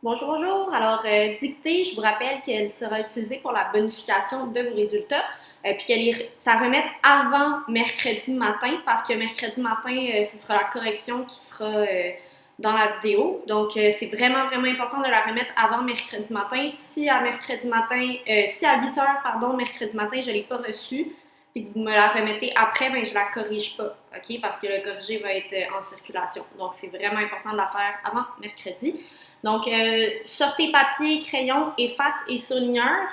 Bonjour, bonjour. Alors, dictée, je vous rappelle qu'elle sera utilisée pour la bonification de vos résultats, puis qu'elle est à remettre avant mercredi matin, parce que mercredi matin, ce sera la correction qui sera dans la vidéo. Donc, c'est vraiment, vraiment important de la remettre avant mercredi matin. Si à 8 heures, pardon, mercredi matin, je ne l'ai pas reçue, puis que vous me la remettez après, ben, je ne la corrige pas, OK? Parce que le corrigé va être en circulation. Donc, c'est vraiment important de la faire avant mercredi. Donc, sortez papier, crayon, efface et surligneur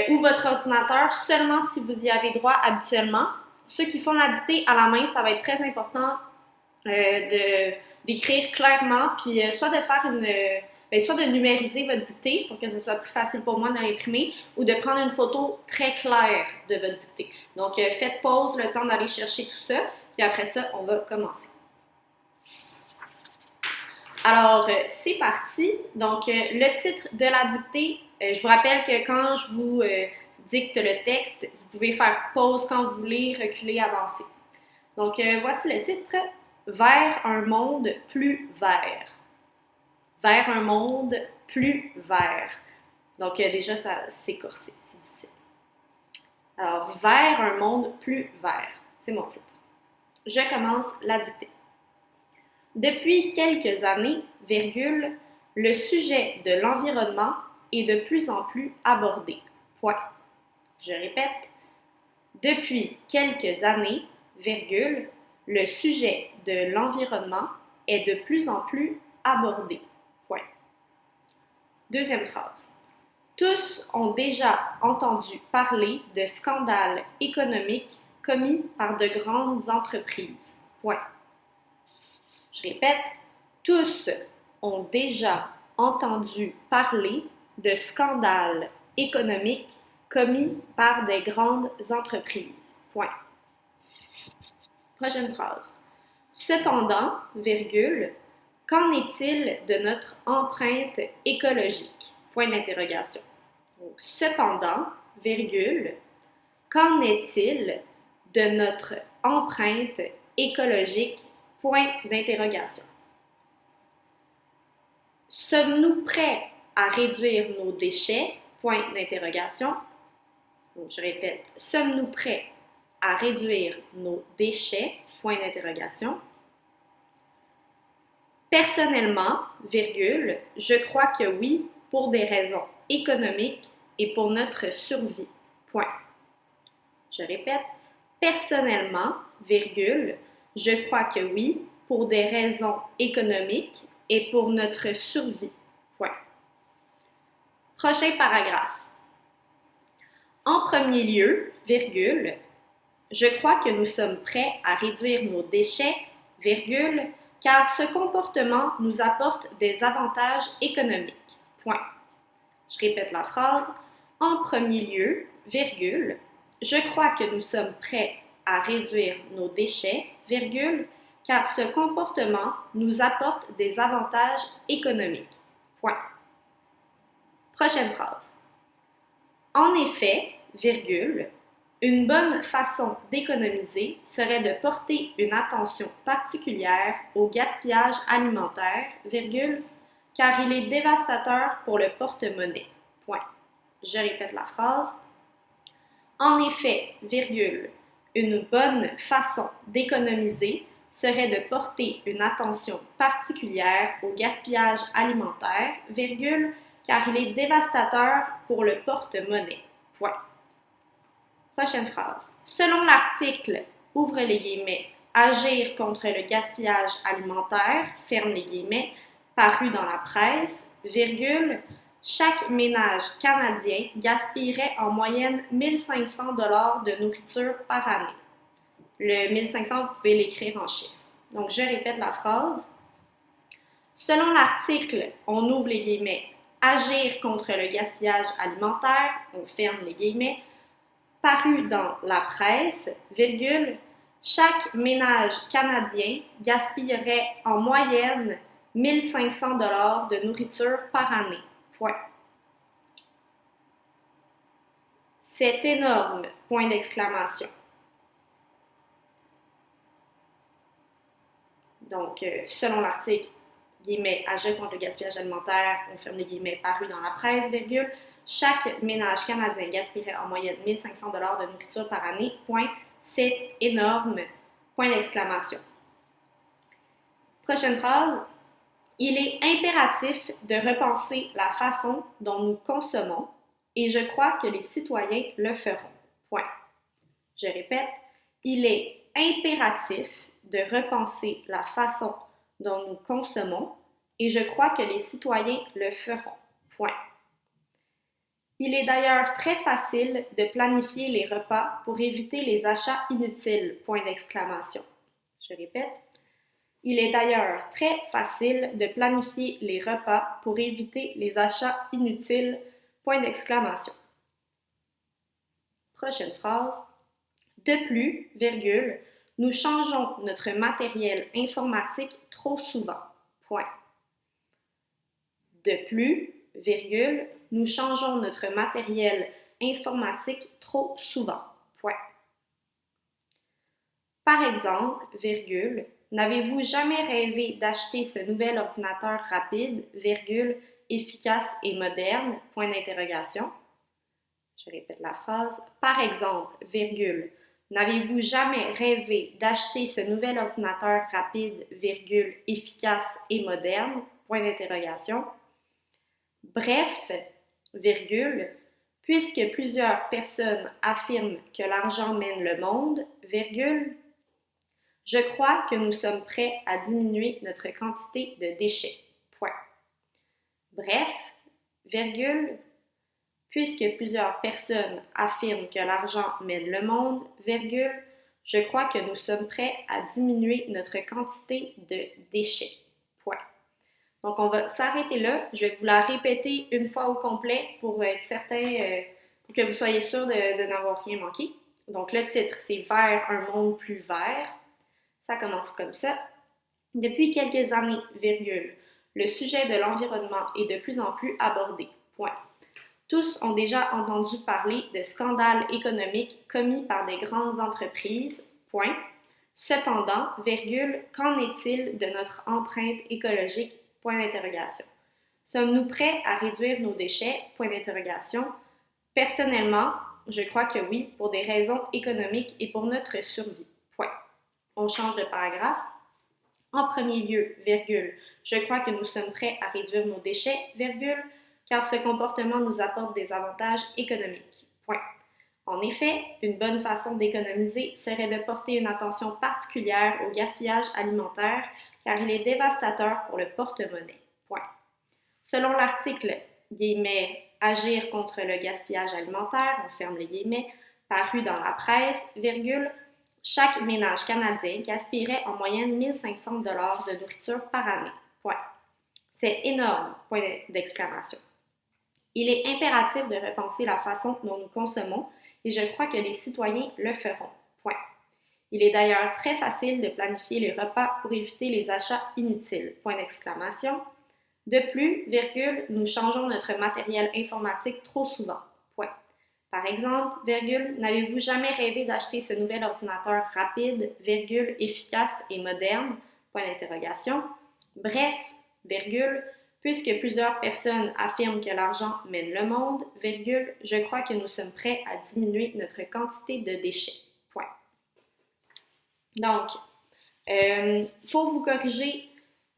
ou votre ordinateur seulement si vous y avez droit habituellement. Ceux qui font la dictée à la main, ça va être très important d'écrire clairement, puis soit de faire soit de numériser votre dictée pour que ce soit plus facile pour moi de l'imprimer, ou de prendre une photo très claire de votre dictée. Donc, faites pause, le temps d'aller chercher tout ça, puis après ça, on va commencer. Alors, c'est parti. Donc, le titre de la dictée, je vous rappelle que quand je vous dicte le texte, vous pouvez faire pause quand vous voulez, reculer, avancer. Donc, voici le titre. Vers un monde plus vert. Vers un monde plus vert. Donc, déjà, c'est corsé, c'est difficile. Alors, vers un monde plus vert. C'est mon titre. Je commence la dictée. Depuis quelques années, virgule, le sujet de l'environnement est de plus en plus abordé. Point. Je répète, depuis quelques années, virgule, le sujet de l'environnement est de plus en plus abordé. Point. Deuxième phrase. Tous ont déjà entendu parler de scandales économiques commis par de grandes entreprises. Point. Je répète, tous ont déjà entendu parler de scandales économiques commis par des grandes entreprises. Point. Prochaine phrase. Cependant, virgule, qu'en est-il de notre empreinte écologique? Point d'interrogation. Cependant, virgule, qu'en est-il de notre empreinte écologique? Point d'interrogation. Sommes-nous prêts à réduire nos déchets? Point d'interrogation. Donc, je répète, sommes-nous prêts à réduire nos déchets? Point d'interrogation. Personnellement, virgule, je crois que oui, pour des raisons économiques et pour notre survie. Point. Je répète, personnellement, virgule, je crois que oui, pour des raisons économiques et pour notre survie. Point. Prochain paragraphe. En premier lieu, virgule, je crois que nous sommes prêts à réduire nos déchets, virgule, car ce comportement nous apporte des avantages économiques. Point. Je répète la phrase. En premier lieu, virgule, je crois que nous sommes prêts à réduire nos déchets, virgule, car ce comportement nous apporte des avantages économiques. Point. Prochaine phrase. En effet, virgule, une bonne façon d'économiser serait de porter une attention particulière au gaspillage alimentaire, virgule, car il est dévastateur pour le porte-monnaie. Point. Je répète la phrase. En effet, virgule, une bonne façon d'économiser serait de porter une attention particulière au gaspillage alimentaire, virgule, car il est dévastateur pour le porte-monnaie. Point. Prochaine phrase. Selon l'article, ouvre les guillemets, agir contre le gaspillage alimentaire, ferme les guillemets, paru dans la presse, virgule, chaque ménage canadien gaspillerait en moyenne 1500 $ de nourriture par année. Le 1500, vous pouvez l'écrire en chiffres. Donc, je répète la phrase. Selon l'article, on ouvre les guillemets, agir contre le gaspillage alimentaire, on ferme les guillemets, paru dans la presse, virgule, chaque ménage canadien gaspillerait en moyenne 1500 $ de nourriture par année. Point. C'est énorme! Point d'exclamation. Donc, selon l'article, guillemets, agir contre le gaspillage alimentaire, on ferme les guillemets, paru dans la presse, virgule, chaque ménage canadien gaspillerait en moyenne 1500 $ de nourriture par année, point, c'est énorme, point d'exclamation. Prochaine phrase, il est impératif de repenser la façon dont nous consommons et je crois que les citoyens le feront, point. Je répète, il est impératif de repenser la façon dont nous consommons et je crois que les citoyens le feront. Point. Il est d'ailleurs très facile de planifier les repas pour éviter les achats inutiles. Point d'exclamation. Je répète. Il est d'ailleurs très facile de planifier les repas pour éviter les achats inutiles. Point d'exclamation. Prochaine phrase. De plus, virgule, nous changeons notre matériel informatique trop souvent. Point. De plus, virgule, nous changeons notre matériel informatique trop souvent. Point. Par exemple, virgule, n'avez-vous jamais rêvé d'acheter ce nouvel ordinateur rapide, virgule, efficace et moderne? Point d'interrogation. Je répète la phrase. Par exemple, virgule, n'avez-vous jamais rêvé d'acheter ce nouvel ordinateur rapide, virgule, efficace et moderne? Point d'interrogation. Bref, virgule, puisque plusieurs personnes affirment que l'argent mène le monde, virgule, je crois que nous sommes prêts à diminuer notre quantité de déchets. Point. Bref, virgule, puisque plusieurs personnes affirment que l'argent mène le monde, virgule, je crois que nous sommes prêts à diminuer notre quantité de déchets. Point. Donc, on va s'arrêter là. Je vais vous la répéter une fois au complet pour être certain, pour que vous soyez sûr de n'avoir rien manqué. Donc, le titre, c'est « Vers un monde plus vert ». Ça commence comme ça. Depuis quelques années, virgule, le sujet de l'environnement est de plus en plus abordé. Point. Tous ont déjà entendu parler de scandales économiques commis par des grandes entreprises. Point. Cependant, virgule, qu'en est-il de notre empreinte écologique? Point d'interrogation. Sommes-nous prêts à réduire nos déchets? Point d'interrogation. Personnellement, je crois que oui, pour des raisons économiques et pour notre survie. Point. On change de paragraphe. En premier lieu, virgule, je crois que nous sommes prêts à réduire nos déchets, virgule, car ce comportement nous apporte des avantages économiques. Point. En effet, une bonne façon d'économiser serait de porter une attention particulière au gaspillage alimentaire, car il est dévastateur pour le porte-monnaie. Point. Selon l'article, guillemets, agir contre le gaspillage alimentaire, on ferme les guillemets, paru dans la presse, virgule, chaque ménage canadien gaspillerait en moyenne 1500 $ de nourriture par année. Point. C'est énorme, point d'exclamation. Il est impératif de repenser la façon dont nous consommons et je crois que les citoyens le feront. Point. Il est d'ailleurs très facile de planifier les repas pour éviter les achats inutiles. Point d'exclamation. De plus, virgule, nous changeons notre matériel informatique trop souvent. Point. Par exemple, virgule, n'avez-vous jamais rêvé d'acheter ce nouvel ordinateur rapide, virgule, efficace et moderne? Point d'interrogation. Bref, virgule, puisque plusieurs personnes affirment que l'argent mène le monde, virgule, je crois que nous sommes prêts à diminuer notre quantité de déchets. Point. Donc, pour vous corriger,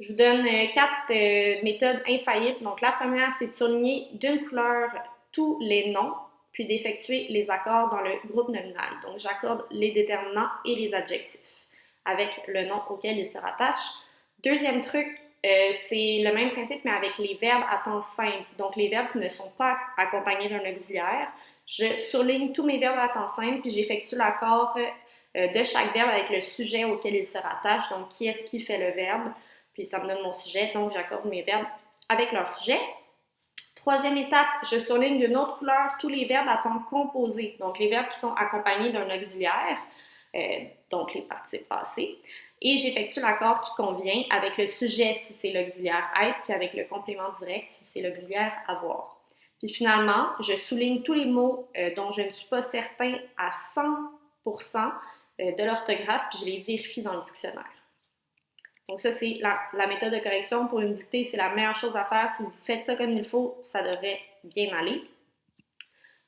je vous donne 4 méthodes infaillibles. Donc, la première, c'est de souligner d'une couleur tous les noms, puis d'effectuer les accords dans le groupe nominal. Donc, j'accorde les déterminants et les adjectifs avec le nom auquel ils se rattachent. Deuxième truc, c'est le même principe, mais avec les verbes à temps simple. Donc, les verbes qui ne sont pas accompagnés d'un auxiliaire. Je souligne tous mes verbes à temps simple, puis j'effectue l'accord de chaque verbe avec le sujet auquel il se rattache. Donc, qui est-ce qui fait le verbe? Puis, ça me donne mon sujet. Donc, j'accorde mes verbes avec leur sujet. Troisième étape, je souligne d'une autre couleur tous les verbes à temps composé. Donc, les verbes qui sont accompagnés d'un auxiliaire, donc les participes passés. Et j'effectue l'accord qui convient avec le sujet si c'est l'auxiliaire être, puis avec le complément direct si c'est l'auxiliaire avoir. Puis finalement, je souligne tous les mots dont je ne suis pas certain à 100% de l'orthographe, puis je les vérifie dans le dictionnaire. Donc ça, c'est la méthode de correction pour une dictée, c'est la meilleure chose à faire. Si vous faites ça comme il faut, ça devrait bien aller.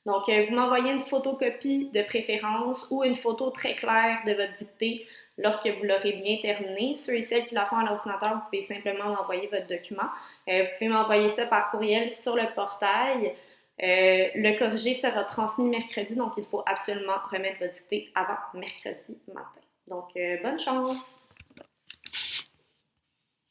Donc, vous m'envoyez une photocopie de préférence ou une photo très claire de votre dictée lorsque vous l'aurez bien terminée. Ceux et celles qui la font à l'ordinateur, vous pouvez simplement m'envoyer votre document. Vous pouvez m'envoyer ça par courriel sur le portail. Le corrigé sera transmis mercredi, donc il faut absolument remettre votre dictée avant mercredi matin. Donc, bonne chance!